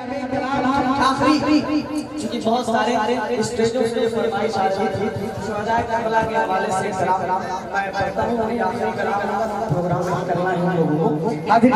आखिरी क्योंकि बहुत सारे स्टेजों से फरमाइश आ रही थी शुहदाए करबला के हवाले से सलाम मैं पढ़ता हूं और आखिरी कलाम प्रोग्राम करना है हम लोगों को अभी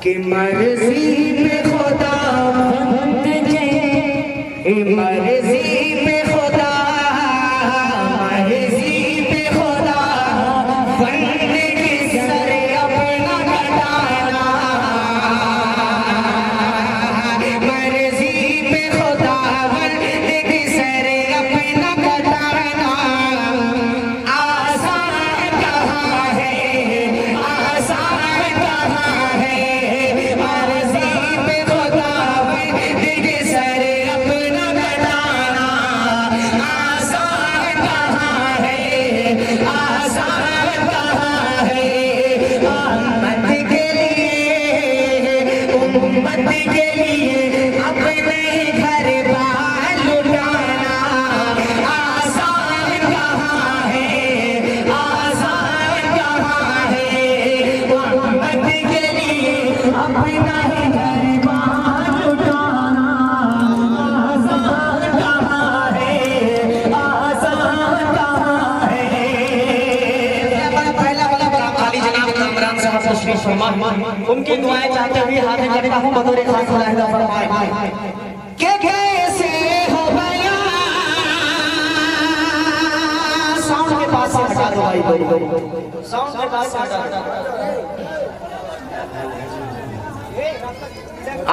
कि मर्जी पे खुदा मर्जी पे खुदा मर्जी पे खुदा बंदे के सर अपना कटाना मर्जी पे खुदा बंदे के सर अपना कटाना आसान कहाँ है आसान कहाँ है मर्जी पे खुदा बंदे के सर अपना कटाना आसान कहाँ है आसान कहाँ है उम्मत के लिए अपने घर बार लुटाना आसान कहाँ है आसान कहाँ है उम्मत के लिए अपना घर बार लुटाना आसान कहाँ है आसान कहाँ है पहला वाला आली जनाब कामरान साहब तशरीफ फरमा उनकी दुआएं चाहते हुए हाथ करता हूं बतौर खास मुलाहिजा फरमाए के कैसे हो गया साउंड के पास से हटा दो भाई साउंड के पास से हटा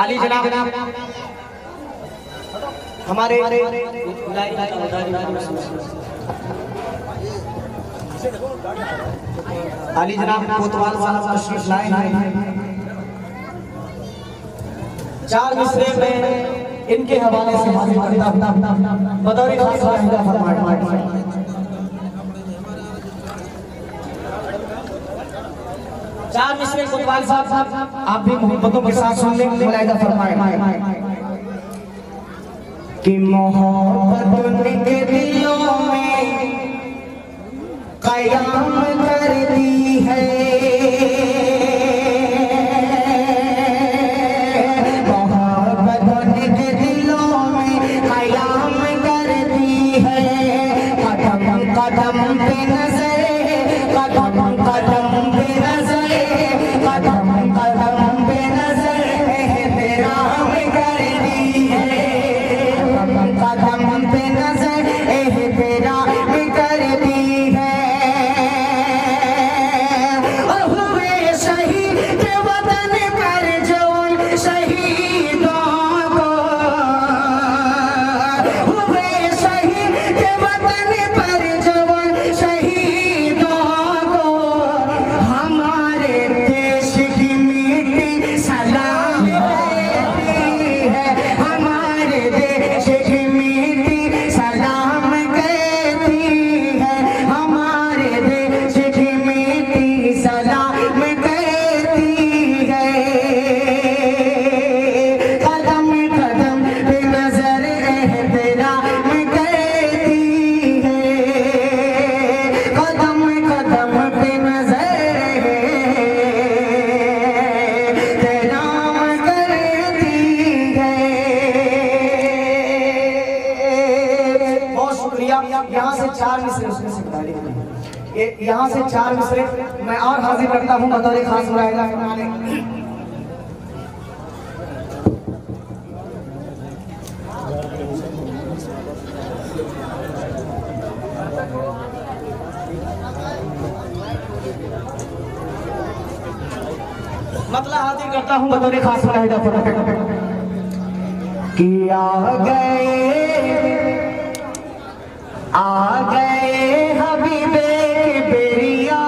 आली जनाब हमारे आली जनाब कोतवाल साहब तशरीफ लाए हैं चार मिसरे में इनके हवाले से हाजिर करता हूं बतौर खास मुलाहिजा फरमाए चार मिसरे कोतवाल साहब आप भी मोहब्बतों के साथ सुन लें मुलाहिजा फरमाए कि मोहब्बत के दिलों में क़याम कर दी है मोहब्बत के दिलों में क़याम कर दी है कदम कदम पे नजर कदम कदम पे नजर कदम कदम पे नजर एहतराम कर दी है कदम कदम पे नजर एहतराम कर दी है हुए शहीद वतन पर जो शहीदों को हुए शहीद वतन पर जो शहीदों को हमारे देश की मिट्टी सलाम कहती है हमारे देश की मिट्टी सलाम कहती है हमारे देश की मिट्टी सलाम कहती है कदम कदम पे नजर एहतराम कहती है कदम कदम पे नजर एहतराम करती है बहुत शुक्रिया यहाँ से चार मिसरे उसमें से बता रही यहाँ से चार मिसरे मैं और हाजिर करता हूँ बतौर खास मुलाहिजा मतलब हाजिर करता हूँ बतौर खास मुलाहिजा कि आ गए हबीबे के बेरिया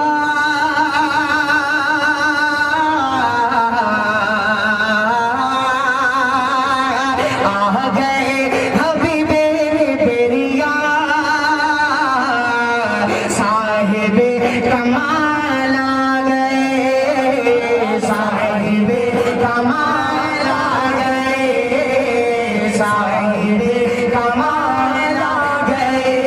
आ गए हबीबे के बेरिया साहिबे कमाल आ गए साहिबे कमाल आ गए साहिबे कमाल आ गए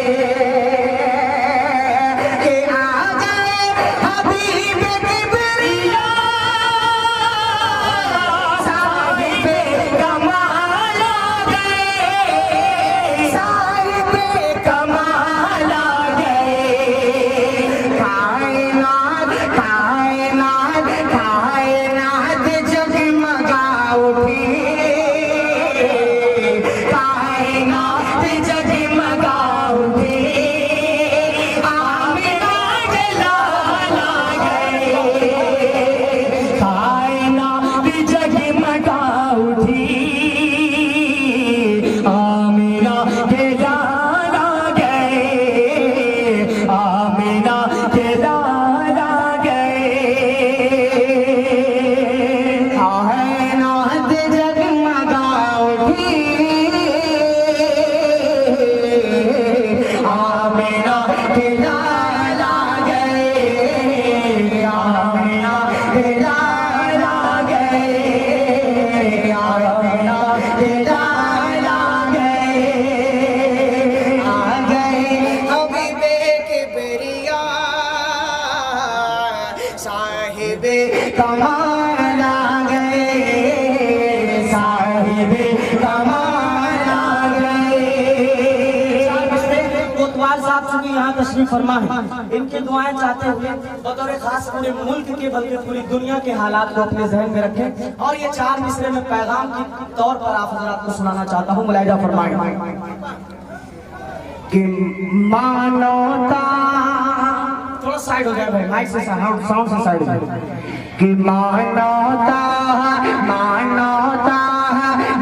मेरा तेरा ला गए, मेरा तेरा ला गए, मेरा तेरा ला गए, आ गए हबीबे किबरिया साहिबे कमाल आ गए, साहिबे कमाल आ गए। कोतवाल साहब चूंकि यहाँ तशरीफ फरमा है, इनकी दुआएं चाहते हुए बतौर खास पूरे मुल्क के बल्कि पूरी दुनिया के हालात को अपने जहन में रखें और ये 4 मिसरे में पैगाम के तौर पर आप हज़रात को सुनाना चाहता हूँ। मुलाहिजा फरमाएं कि मानवता, थोड़ा साइड हो जाए भाई, माइक से साउंड से साइड हो जाए, कि मानवता मानवता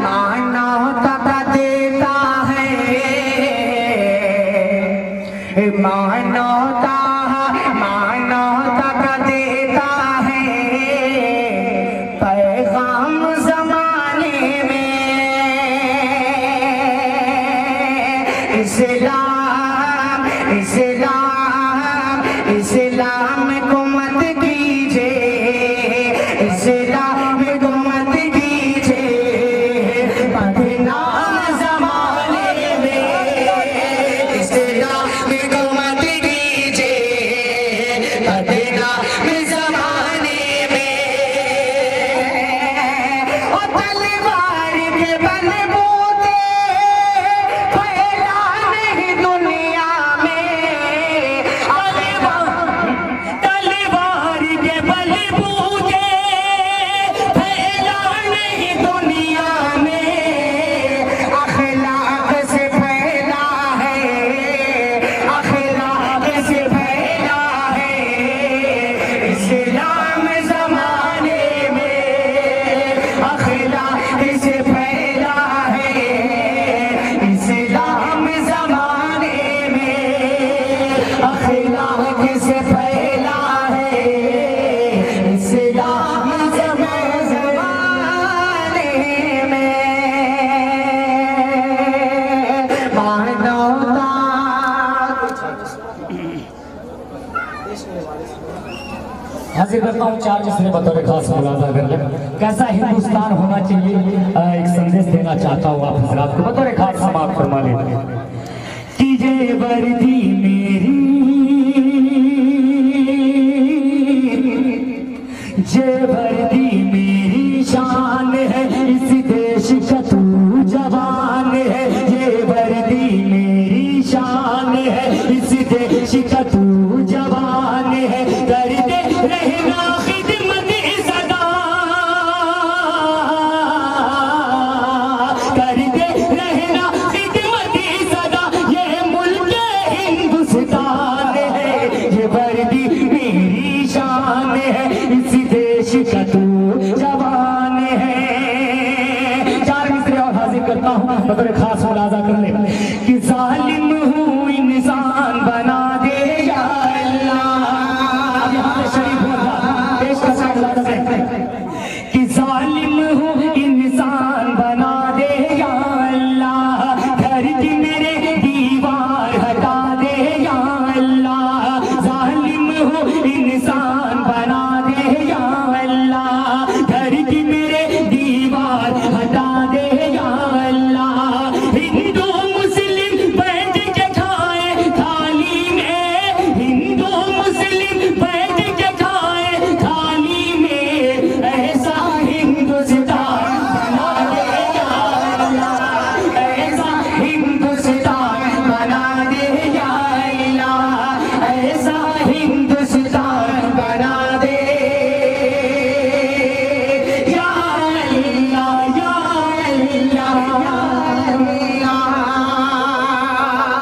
मानवता का देता है, मानवता मानवता का देता है, पैगाम जमाने में इस्लाम इस्लाम इस्लाम को मत कीजिए, इस्लाम को मत कीजिए, बदनाम जमाने में इस्लाम को मत कीजिए, बदनाम जमाने में। और तलवार के बलबूते फैलाने दुनिया में, तलवार के बलबूते फैलाने दुनिया में, अखलाक से फैला है, अखलाक से फैला है, इस्लाम जमाने में अखलाक से फैला है, इस्लाम जमाने में अखलाक से फैला है, इस्लाम जमाने में मानवता। हाजिर करता हूँ 4 मिसरे बतौर खास मुलाजा कर ले। कैसा हिंदुस्तान होना चाहिए एक संदेश देना चाहता हूँ आप हजरात को, बतौर खास समाप्त फरमा ले। कीजे वर्दी मेरी जे वर्दी मेरी शान है, इस देश का तू जवान है, ये वर्दी मेरी शान है, इस देश का तू जवान है, करते रहना खिदमत सदा, करते रहना खिदमत सदा, ये मुल्क हिंदुस्तान है, ये वर्दी मेरी शान है, इस देश का तू जवान है। 4 मिसरे और हाजिर करता हूँ बतौर खास